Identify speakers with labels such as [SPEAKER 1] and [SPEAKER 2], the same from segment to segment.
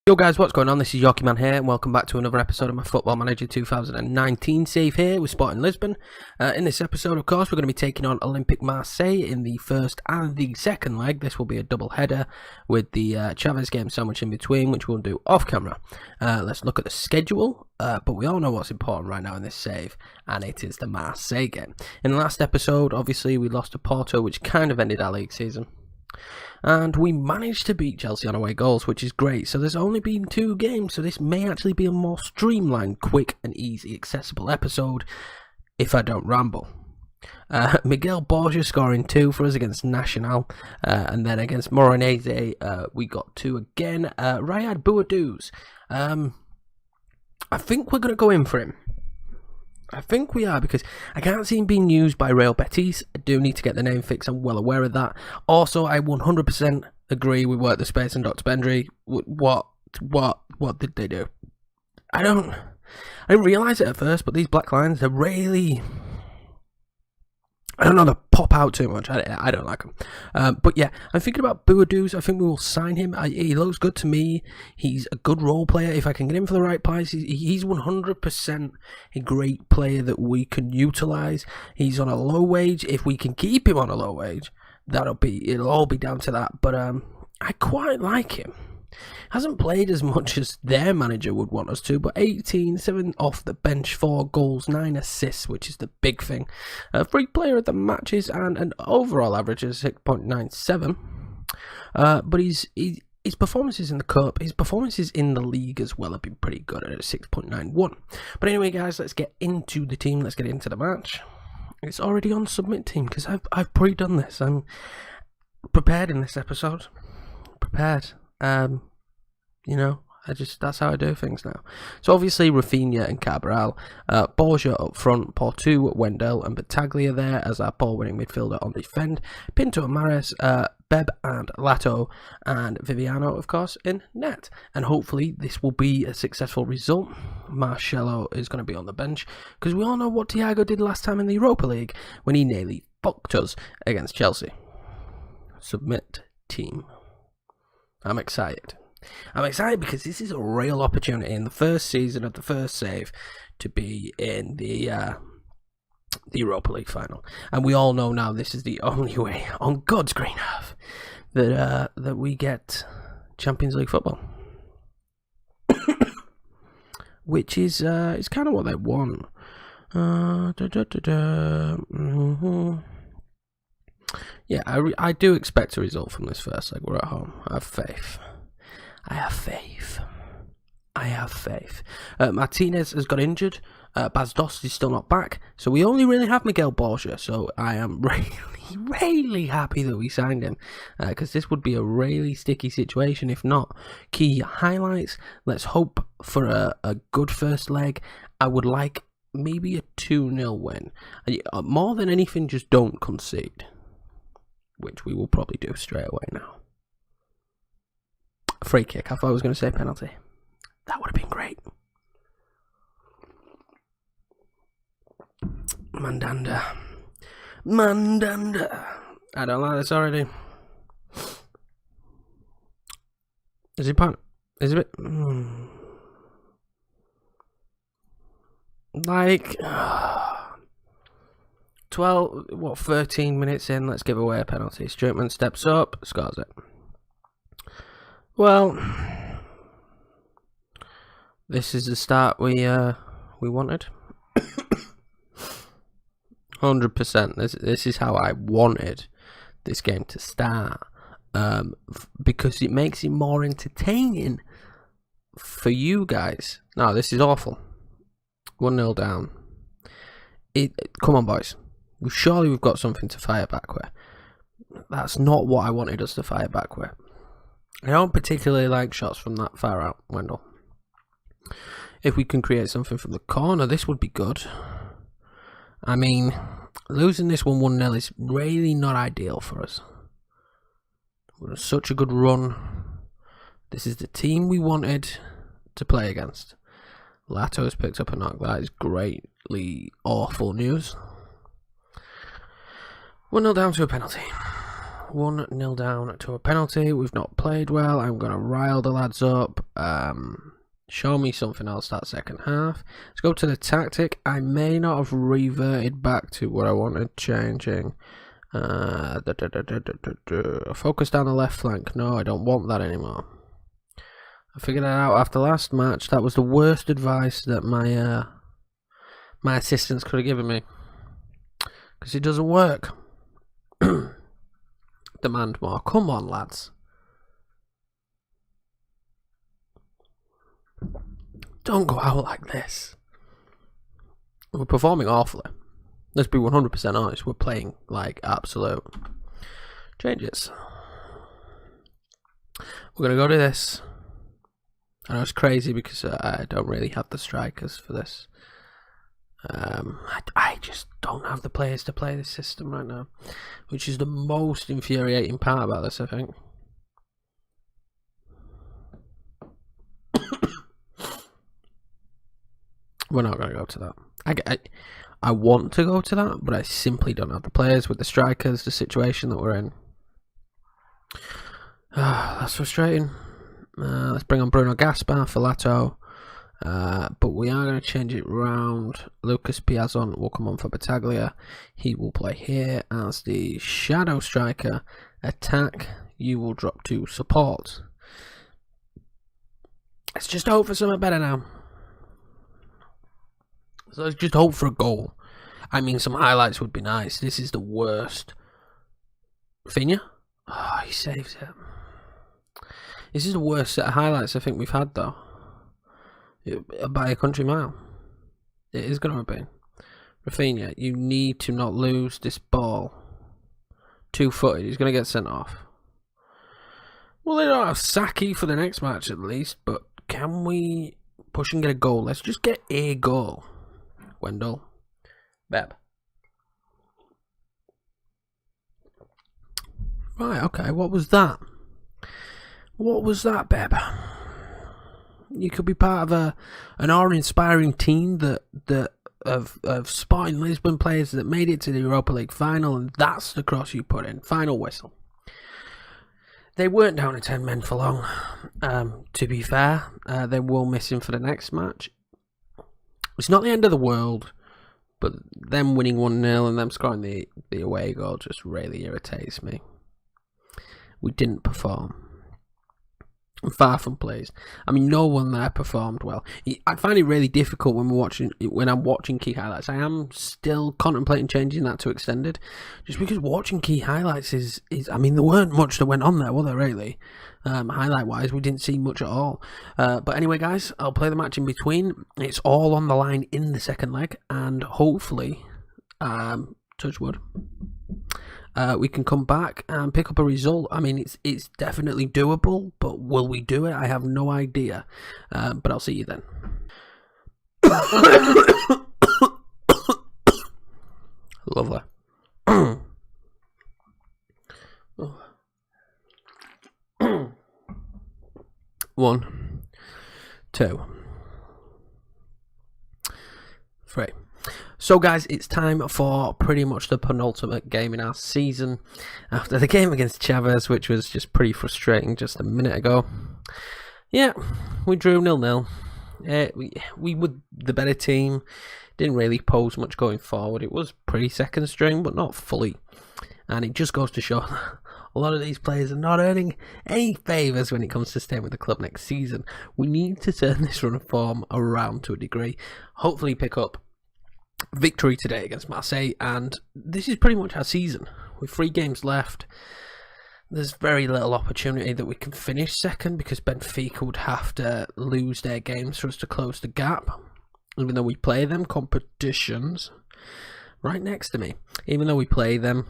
[SPEAKER 1] Yo guys, what's going on? This is Yorkie Man here, and welcome back to another episode of my Football Manager 2019 save here with Sporting Lisbon. In this episode, of course, we're going to be taking on Olympic Marseille in the first and the second leg. This will be a double header with the Chavez game sandwich in between, which we'll do off camera. Let's look at the schedule, but we all know what's important right now in this save, and it is the Marseille game. In the last episode, obviously, we lost to Porto, which kind of ended our league season. And we managed to beat Chelsea on away goals, which is great. So there's only been 2 games, so this may actually be a more streamlined, quick and easy, accessible episode, if I don't ramble. Miguel Borja scoring 2 for us against Nacional, and then against Morenese, we got 2 again. Riyad Bouadouz, I think we're going to go in for him. I think we are, because I can't see him being used by Real Betis. I do need to get the name fixed. I'm well aware of that. Also, I 100% agree with Work the Space and Dr. Bendry. What did they do? I didn't realise it at first, but these black lines, they're really... I don't know, they pop out too much. I don't like them. But yeah, I'm thinking about Bouadouz. I think we will sign him. He looks good to me. He's a good role player. If I can get him for the right price, he's 100% a great player that we can utilise. He's on a low wage. If we can keep him on a low wage, it'll all be down to that. But I quite like him. Hasn't played as much as their manager would want us to, but 18, 7 off the bench, 4 goals, 9 assists, which is the big thing. Free player of the matches and an overall average of 6.97. But his performances in the cup, his performances in the league as well have been pretty good at 6.91. But anyway, guys, let's get into the team. Let's get into the match. It's already on submit team because I've pre-done this. I'm prepared in this episode. Prepared. You know, that's how I do things now. So obviously Rafinha and Cabral, Borja up front, Portu, Wendell and Battaglia there as our ball-winning midfielder on defend, Pinto and Mares, Beb and Lato, and Viviano, of course, in net. And hopefully this will be a successful result. Marcelo is going to be on the bench, because we all know what Thiago did last time in the Europa League when he nearly fucked us against Chelsea. Submit team. I'm excited. I'm excited because this is a real opportunity in the first season of the first save to be in the Europa League final. And we all know now this is the only way on God's green earth that we get Champions League football. Which is it's kind of what they want. Yeah, I do expect a result from this first leg. We're at home. I have faith. Martinez has got injured. Bas Dost is still not back. So we only really have Miguel Borja. So I am really happy that we signed him. Because this would be a really sticky situation if not. Key highlights. Let's hope for a good first leg. I would like maybe a 2-0 win. More than anything, just don't concede. Which we will probably do straight away now. Free kick. I thought I was going to say penalty. That would have been great. Mandanda. I don't like this already. Is it pan? Is it? Like 13 minutes in, let's give away a penalty. Strootman steps up, scores it. Well, this is the start we wanted. 100%. This is how I wanted this game to start, because it makes it more entertaining for you guys. No, this is awful. 1-0 down. Come on, boys. Surely we've got something to fire back with. That's not what I wanted us to fire back with. I don't particularly like shots from that far out, Wendell. If we can create something from the corner, this would be good. I mean, losing this 1-0 is really not ideal for us. We're on such a good run. This is the team we wanted to play against. Lato has picked up a knock. That is greatly awful news. 1-0 down to a penalty. 1-0 down to a penalty. We've not played well. I'm going to rile the lads up. Show me something else that second half. Let's go to the tactic. I may not have reverted back to what I wanted changing. Focus down the left flank. No, I don't want that anymore. I figured that out after last match. That was the worst advice that my assistants could have given me, because it doesn't work. Demand more. Come on, lads. Don't go out like this. We're performing awfully. Let's be 100% honest. We're playing like absolute changes. We're going to go to this. I know it's crazy because I don't really have the strikers for this. I just don't have the players to play this system right now, which is the most infuriating part about this, I think. We're not going to go to that. I want to go to that, but I simply don't have the players with the strikers, the situation that we're in. That's frustrating. Let's bring on Bruno Gaspar for Lato. But we are going to change it round. Lucas Piazon will come on for Battaglia. He will play here as the shadow striker. Attack, you will drop to support. Let's just hope for something better now. So let's just hope for a goal. I mean, some highlights would be nice. This is the worst. Rafinha? Oh, he saves it. This is the worst set of highlights I think we've had, though. By a country mile. It is going to be. Rafinha, you need to not lose this ball. 2-footed. He's going to get sent off. Well, they don't have Saki for the next match at least, but can we push and get a goal? Let's just get a goal. Wendell. Beb. Right, okay, what was that? What was that, Beb? You could be part of an awe-inspiring team that of spotting Lisbon players that made it to the Europa League final, and that's the cross you put in. Final whistle. They weren't down to 10 men for long, to be fair. They will miss him for the next match. It's not the end of the world, but them winning 1-0 and them scoring the away goal just really irritates me. We didn't perform. I'm far from pleased. I mean, no one there performed well. I find it really difficult when I'm watching key highlights. I am still contemplating changing that to extended, just because watching key highlights is I mean, there weren't much that went on there, were there really? Highlight wise, we didn't see much at all. But anyway, guys, I'll play the match in between. It's all on the line in the second leg, and hopefully, touch wood, we can come back and pick up a result. I mean, it's definitely doable, but will we do it? I have no idea. But I'll see you then. Lovely. 1, 2, 3. So guys, it's time for pretty much the penultimate game in our season. After the game against Chavez, which was just pretty frustrating just a minute ago. Yeah, we drew 0-0. We were the better team. Didn't really pose much going forward. It was pretty second string, but not fully. And it just goes to show a lot of these players are not earning any favours when it comes to staying with the club next season. We need to turn this run of form around to a degree. Hopefully pick up victory today against Marseille, and this is pretty much our season. With 3 games left, there's very little opportunity that we can finish second, because Benfica would have to lose their games for us to close the gap, even though we play them. Competitions right next to me, even though we play them,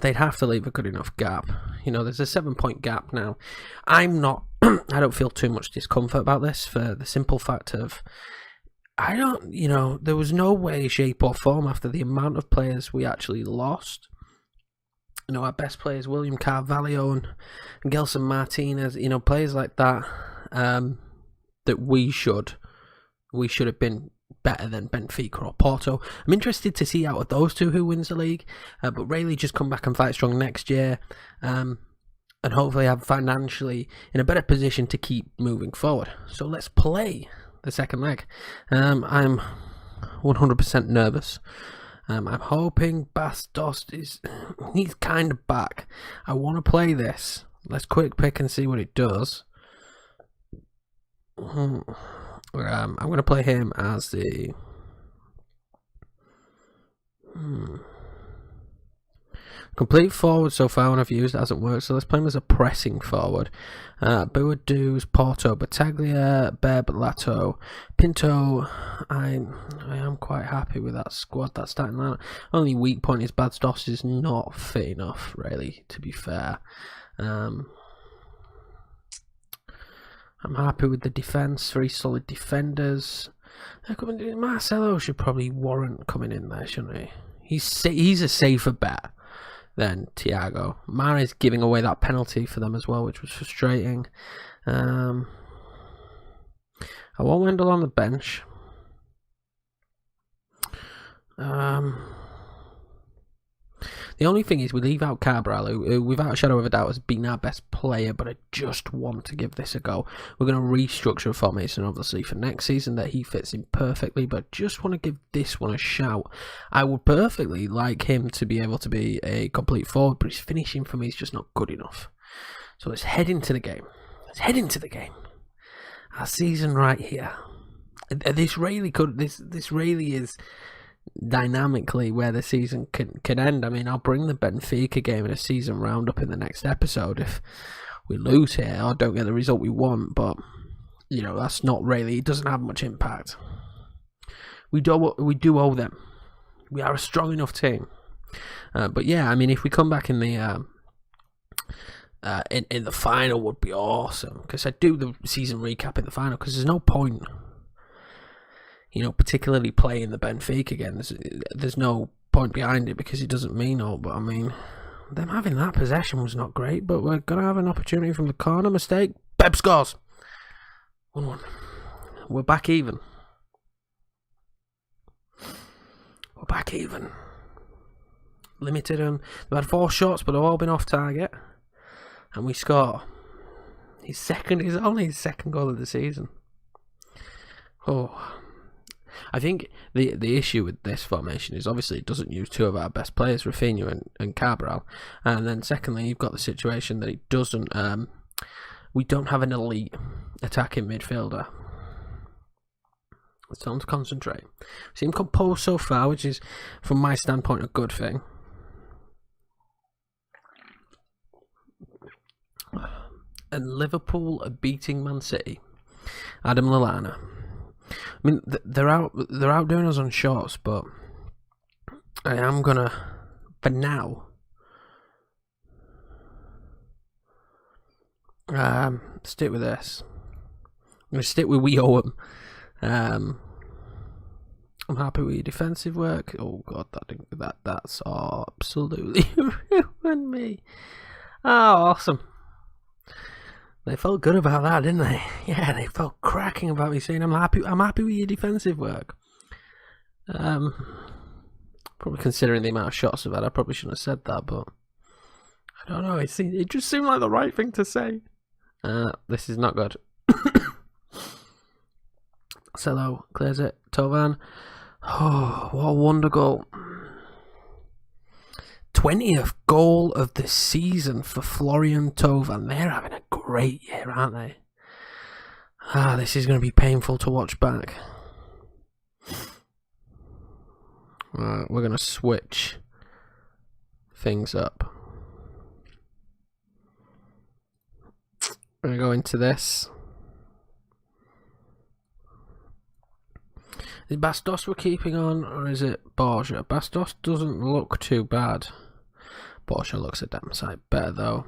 [SPEAKER 1] they'd have to leave a good enough gap. You know, there's a 7-point gap now. I don't feel too much discomfort about this, for the simple fact of there was no way, shape or form after the amount of players we actually lost. You know, our best players, William Carvalho and Gelson Martinez, you know, players like that, that we should have been better than Benfica or Porto. I'm interested to see out of those two who wins the league, but really just come back and fight strong next year, and hopefully have financially in a better position to keep moving forward. So let's play the second leg. I'm 100% nervous. I'm hoping Bastos he's kind of back. I want to play this. Let's quick pick and see what it does. I'm going to play him as the complete forward so far when I've used it hasn't worked, so let's play him as a pressing forward. Boadus, Porto, Battaglia, Berbalato, Pinto. I am quite happy with that squad, that starting lineup. Only weak point is Bastos is not fit enough, really, to be fair. I'm happy with the defence, 3 solid defenders. Marcelo should probably warrant coming in there, shouldn't he? He's a safer bet than Thiago. Mahrez giving away that penalty for them as well, which was frustrating. I want Wendell on the bench. The only thing is we leave out Cabral, who without a shadow of a doubt has been our best player, but I just want to give this a go. We're going to restructure a formation, obviously, for next season that he fits in perfectly, but just want to give this one a shout. I would perfectly like him to be able to be a complete forward, but his finishing for me is just not good enough. So let's head into the game. Our season right here. This really is dynamically where the season can end. I mean, I'll bring the Benfica game in a season roundup in the next episode if we lose here or don't get the result we want, but you know, that's not really, it doesn't have much impact. We do owe them. We are a strong enough team, but yeah, I mean, if we come back in the in the final would be awesome, because I do the season recap in the final, because there's no point, you know, particularly playing the Benfica again. There's no point behind it because it doesn't mean all. But I mean, them having that possession was not great. But we're gonna have an opportunity from the corner. Mistake. Pep scores. 1-1. We're back even. Limited them. They've had 4 shots, but they've all been off target, and we score. His only his second goal of the season. Oh. I think the issue with this formation is obviously it doesn't use 2 of our best players, Rafinha and Cabral, and then secondly you've got the situation that it doesn't. We don't have an elite attacking midfielder. It's time to concentrate. We seem composed so far, which is, from my standpoint, a good thing. And Liverpool are beating Man City. Adam Lallana. I mean, they're outdoing us on shots, but I am gonna, for now, stick with this. I'm gonna stick with we owe them. I'm happy with your defensive work. Oh god, that's absolutely ruined me. Oh, awesome. They felt good about that, didn't they? Yeah, they felt cracking about me saying I'm happy with your defensive work. Probably considering the amount of shots I've had, I probably shouldn't have said that, but I don't know, it just seemed like the right thing to say. This is not good. Celo clears it. Tovan. Oh, what a wonder goal. 20th goal of the season for Florian Tovan. They're having a great year, aren't they? This is going to be painful to watch back. We're going to switch things up. We're going to go into this. Is Bastos we're keeping on, or is it Borja? Bastos doesn't look too bad. Borja looks a damn sight better though.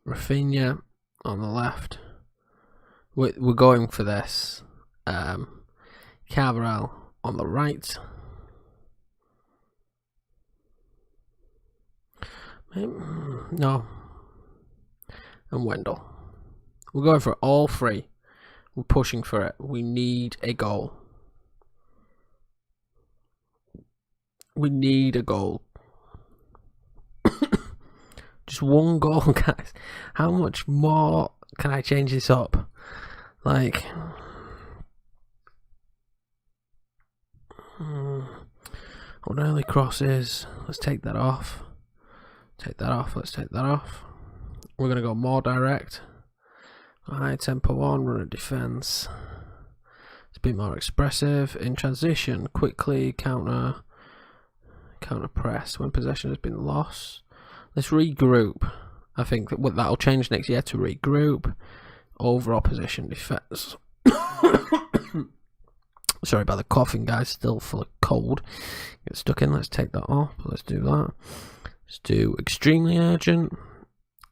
[SPEAKER 1] Rafinha on the left. We're going for this. Cabral on the right. No. And Wendell. We're going for all 3. We're pushing for it. We need a goal. We need a goal. Just one goal, guys. How much more can I change this up? Like, what early crosses? Let's take that off. Take that off. Let's take that off. We're going to go more direct. High tempo on, run a defence. It's a bit more expressive. In transition, quickly counter press when possession has been lost. Let's regroup. I think that'll change next year to regroup. Over opposition defence. Sorry about the coughing, guys. Still full of cold. Get stuck in. Let's take that off. Let's do that. Let's do extremely urgent.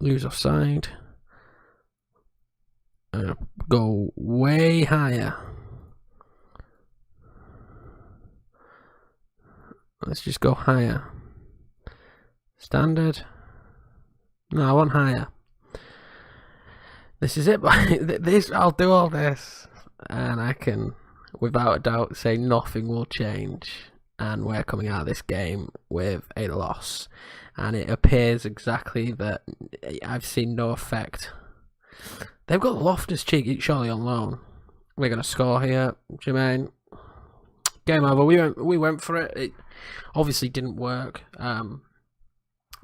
[SPEAKER 1] Lose offside. Go way higher. Let's just go higher. Standard. No, I want higher. This is it. I'll do all this, and I can, without a doubt, say nothing will change. And we're coming out of this game with a loss. And it appears exactly that I've seen no effect. They've got Loftus-Cheek surely on loan. We're going to score here, Jermaine. Game over. We went for it. It obviously didn't work. I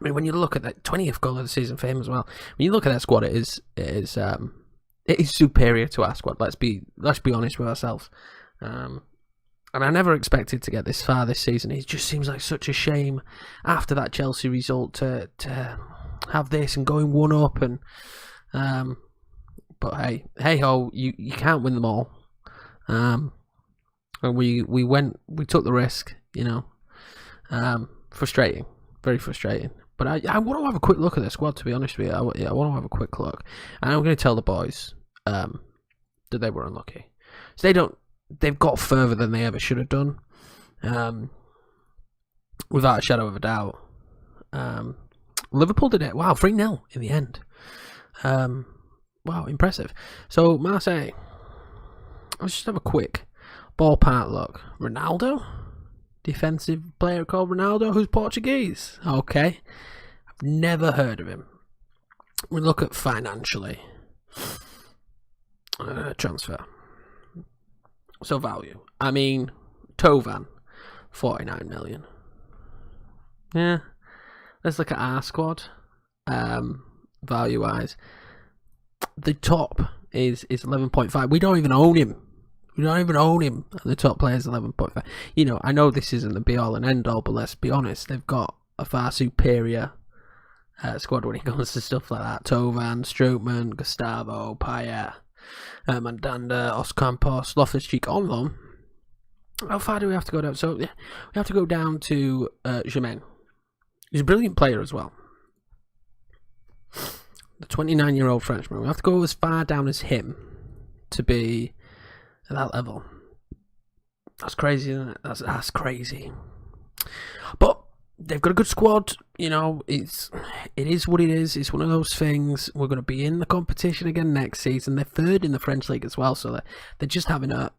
[SPEAKER 1] mean, when you look at that 20th goal of the season for him as well, when you look at that squad, it is superior to our squad. Let's be honest with ourselves. And I never expected to get this far this season. It just seems like such a shame after that Chelsea result to have this and going 1-up and but hey ho, you can't win them all. And we took the risk, you know. Frustrating, very frustrating. But I want to have a quick look at the squad, to be honest with you. I want to have a quick look, and I'm going to tell the boys that they were unlucky. So they've got further than they ever should have done, without a shadow of a doubt. Liverpool did it. Wow, 3-0 in the end. Wow, impressive. So Marseille, let's just have a quick ballpark look. Ronaldo, defensive player called Ronaldo, who's Portuguese. Okay, I've never heard of him. We look at financially. Transfer. So value. I mean, Tovan, 49 million. Yeah. Let's look at our squad. Value wise, the top is 11.5. We don't even own him. The top player is 11.5. You know, I know this isn't the be all and end all, but let's be honest, they've got a far superior squad when it comes to stuff like that. Tovan, Strootman, Gustavo, Payet, Mandanda, Ocampos, Loftus-Cheek on loan. How far do we have to go down? So yeah, we have to go down to Jermaine. He's a brilliant player as well. The 29-year-old Frenchman. We have to go as far down as him to be at that level. That's crazy, isn't it? That's crazy. But they've got a good squad. You know, it is what it is. It's one of those things. We're going to be in the competition again next season. They're third in the French league as well, so they're just having a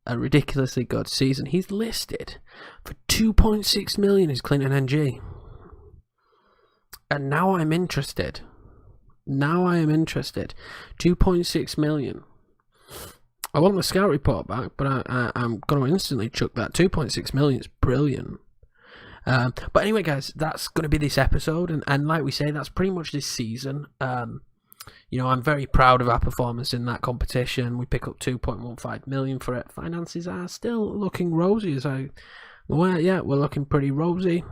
[SPEAKER 1] ridiculously good season. He's listed for 2.6 million. Is Clinton NG, and now I'm interested. 2.6 million. I want the scout report back, but I'm going to instantly chuck that. 2.6 million is brilliant. But anyway, guys, that's going to be this episode. And like we say, that's pretty much this season. You know, I'm very proud of our performance in that competition. We pick up 2.15 million for it. Finances are still looking rosy. We're looking pretty rosy.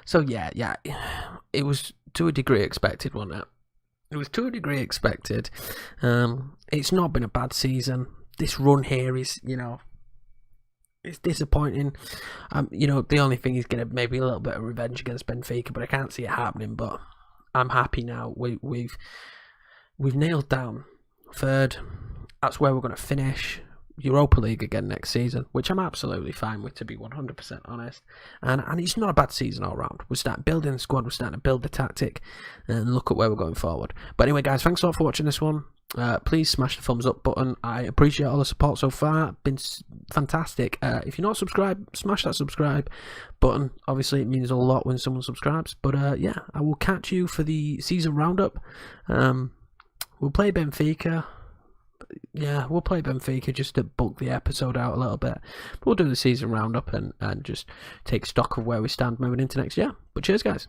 [SPEAKER 1] So yeah, it was to a degree expected, wasn't it? It was to a degree expected. It's not been a bad season. This run here is, you know, it's disappointing. You know, the only thing is going to maybe a little bit of revenge against Benfica, but I can't see it happening. But I'm happy now. We've nailed down third. That's where we're going to finish. Europa League again next season, which I'm absolutely fine with, to be 100% honest. And it's not a bad season all round. We're starting building the squad, we're starting to build the tactic, and look at where we're going forward. But anyway, guys, thanks a lot for watching this one. please smash the thumbs up button. I appreciate all the support so far. Been fantastic. If you're not subscribed, smash that subscribe button. Obviously, it means a lot when someone subscribes. But yeah, I will catch you for the season roundup. We'll play Benfica. Yeah, we'll play Benfica just to bulk the episode out a little bit. But we'll do the season roundup and just take stock of where we stand moving into next year. But cheers, guys.